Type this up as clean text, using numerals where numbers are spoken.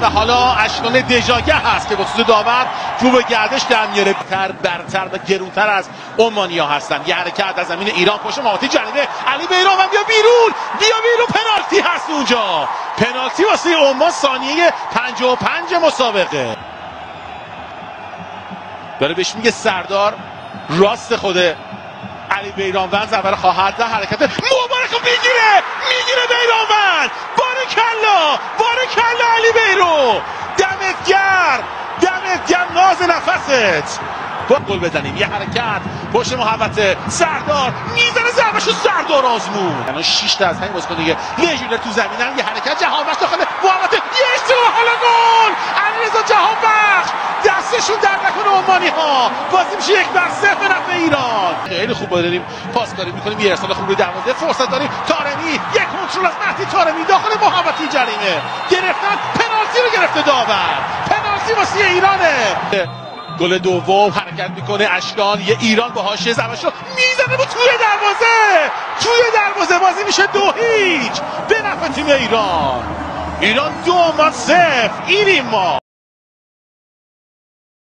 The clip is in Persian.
و حالا اشکان دژاگه هست که با سود داور رو به گردش در میاره. برتر و گرونتر از عمانی‌ها هستن. یه حرکت از زمین ایران پشت محوطه جریمه علی بیران و بیا بیرون پنالتی هست اونجا. پنالتی واسه عمان ثانیه 55 مسابقه. داره بهش میگه سردار راست خوده علی بیرانوند اول خواهد ده حرکت مبارک میگیره بیرانوند. بارکلا علی بیرو، دمت گرم ناز نفست. با گل بزنیم. یه حرکت پشت محوطه سردار میزنه ضربهشو سردار آزمون. الان 6 تا از همین بازیکن دیگه لژیونر تو زمینن. یه حرکت جهانبخش داخل محوطه یه اشتباه حالا گل علیرضا جهانبخش. دستشون در نکنه عمانی‌ها. بازی میشه 1-0 به نفع ایران. خیلی خوب داریم پاسکاری میکنیم. یه ارسال خوب روی دروازه فرصت داریم. طارمی یک کنترل از مهدی طارمی داخل محوطه جریمه گرفتن. پنالتی رو گرفته داور. پنالتی واسه ایرانه. گل دوم حرکت میکنه اشکان. یه ایران با حاشیه ضربهشو میزنه توی دروازه. بازی میشه 2-0 به نفع تیم ایران. 2-0 ایریم ما.